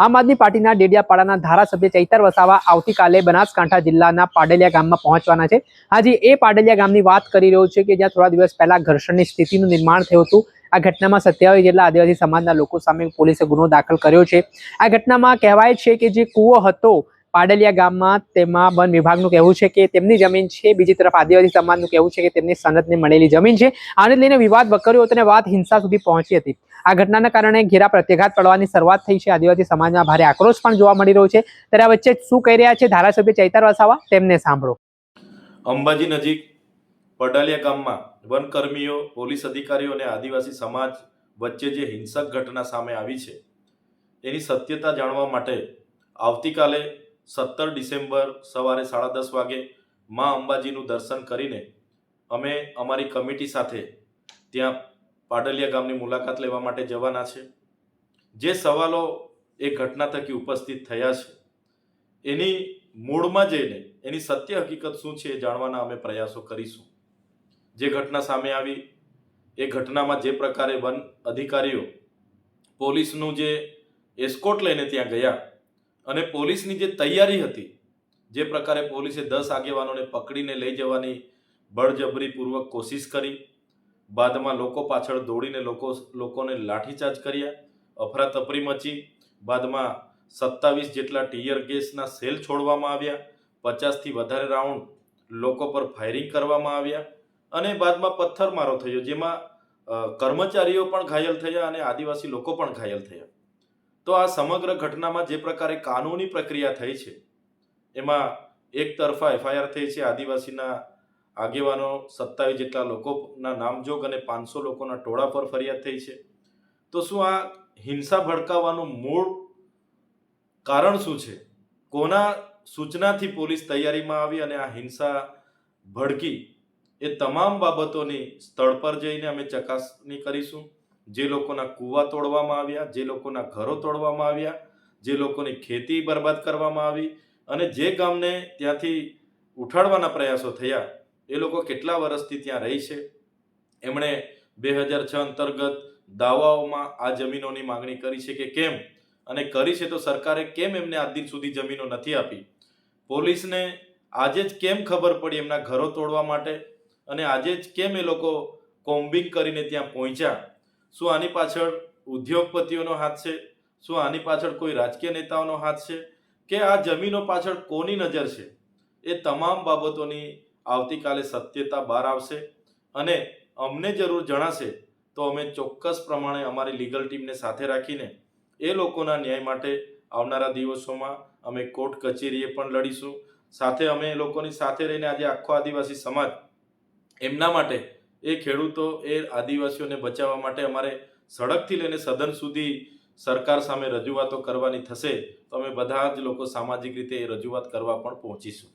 આમ આદમી પાર્ટીના ડેડિયાપાડાના ધારાસભ્ય ચૈતર વસાવા આવતીકાલે બનાસકાંઠા જિલ્લાના પાડલિયા ગામમાં પહોંચવાના છે। આજે એ પાડલિયા ગામની વાત કરી રહ્યો છે કે જ્યાં થોડા દિવસ પહેલા ઘર્ષણની સ્થિતિનું નિર્માણ થયું હતું। આ ઘટનામાં 27 જેટલા આદિવાસી સમાજના લોકો સામે પોલીસે ગુનો દાખલ કર્યો છે। આ ઘટનામાં કહેવાય છે કે જે કૂવો હતો પાડલિયા ગામમાં તેમાં વન વિભાગનું કહેવું છે કે તેમની જમીન છે, બીજી તરફ આદિવાસી સમાજનું કહેવું છે કે તેમની સનદને મળેલી જમીન છે। આને લઈને વિવાદ વકર્યો હતો અને વાત હિંસા સુધી પહોંચી હતી। આ ઘટનાના કારણે ઘેરા પ્રત્યાઘાત પડવાની શરૂઆત થઈ છે। આદિવાસી સમાજમાં ભારે આક્રોશ પણ જોવા મળી રહ્યો છે। ત્યારે આ વચ્ચે શું કહી રહ્યા છે ધારાસભ્ય ચૈતર વસાવા, તેમને સાંભળો। અંબાજી નજીક પાડલિયા ગામમાં વનકર્મીઓ, પોલીસ અધિકારીઓ અને આદિવાસી સમાજ વચ્ચે જે હિંસક ઘટના સામે આવી છે એની સત્યતા જાણવા માટે આવતીકાલે 17 ડિસેમ્બર સવારે 10:30 વાગે માં અંબાજીનું દર્શન કરીને અમે અમારી કમિટી સાથે ત્યાં પાડલિયા ગામની મુલાકાત લેવા માટે જવાના છે। જે સવાલો એ ઘટના થકી ઉપસ્થિત થયા છે એની મૂળમાં જઈને એની સત્ય હકીકત શું છે એ જાણવાના અમે પ્રયાસો કરીશું। જે ઘટના સામે આવી એ ઘટનામાં જે પ્રકારે વન અધિકારીઓ પોલીસનું જે એસ્કોર્ટ લઈને ત્યાં ગયા અને પોલીસની જે તૈયારી હતી, જે પ્રકારે પોલીસે 10 આગેવાનોને પકડીને લઈ જવાની બળજબરીપૂર્વક કોશિશ કરી, બાદમાં લોકો પાછળ દોડીને લોકોને લાઠીચાર્જ કર્યા, અફરાતફરી મચી, બાદમાં 27 જેટલા ટીયર ગેસના સેલ છોડવામાં આવ્યા, 50થી વધારે રાઉન્ડ લોકો પર ફાયરિંગ કરવામાં આવ્યા અને બાદમાં પથ્થરમારો થયો, જેમાં કર્મચારીઓ પણ ઘાયલ થયા અને આદિવાસી લોકો પણ ઘાયલ થયા। તો આ સમગ્ર ઘટનામાં જે પ્રકારે કાનૂની પ્રક્રિયા થઈ છે એમાં એક તરફા એફઆઈઆર થઈ છે, આદિવાસીના આગેવાનો 27 જેટલા લોકોના નામજોગ અને 500 લોકોના ટોળા પર ફરિયાદ થઈ છે। તો શું આ હિંસા ભડકાવવાનું મૂળ કારણ શું છે? કોના સૂચનાથી પોલીસ તૈયારીમાં આવી અને આ હિંસા ભડકી? એ તમામ બાબતોની સ્થળ પર જઈને અમે ચકાસણી કરીશું। જે લોકોના કૂવા તોડવામાં આવ્યા, જે લોકોના ઘરો તોડવામાં આવ્યા, જે લોકોની ખેતી બરબાદ કરવામાં આવી અને જે ગામને ત્યાંથી ઉઠાડવાના પ્રયાસો થયા એ લોકો કેટલા વર્ષથી ત્યાં રહી છે, એમણે 2006 અંતર્ગત દાવાઓમાં આ જમીનોની માંગણી કરી છે કે કેમ, અને કરી છે તો સરકારે કેમ એમને આજ દિન સુધી જમીનો નથી આપી? પોલીસને આજે જ કેમ ખબર પડી એમના ઘરો તોડવા માટે અને આજે જ કેમ એ લોકો કોમ્બિંગ કરીને ત્યાં પહોંચ્યા? શું આની પાછળ ઉદ્યોગપતિઓનો હાથ છે? શું આની પાછળ કોઈ રાજકીય નેતાઓનો હાથ છે કે આ જમીનો પાછળ કોની નજર છે? એ તમામ બાબતોની આવતીકાલે સત્યતા બહાર આવશે અને અમને જરૂર જણાશે તો અમે ચોક્કસ પ્રમાણે અમારી લીગલ ટીમને સાથે રાખીને એ લોકોના ન્યાય માટે આવનારા દિવસોમાં અમે કોર્ટ કચેરીએ પણ લડીશું। સાથે અમે એ લોકોની સાથે રહીને આજે આખો આદિવાસી સમાજ એમના માટે, એ ખેડૂતો, એ આદિવાસીઓને બચાવવા માટે અમારે સડકથી લઈને સદન સુધી સરકાર સામે રજૂઆતો કરવાની થશે તો અમે બધા જ લોકો સામાજિક રીતે એ રજૂઆત કરવા પણ પહોંચીશું।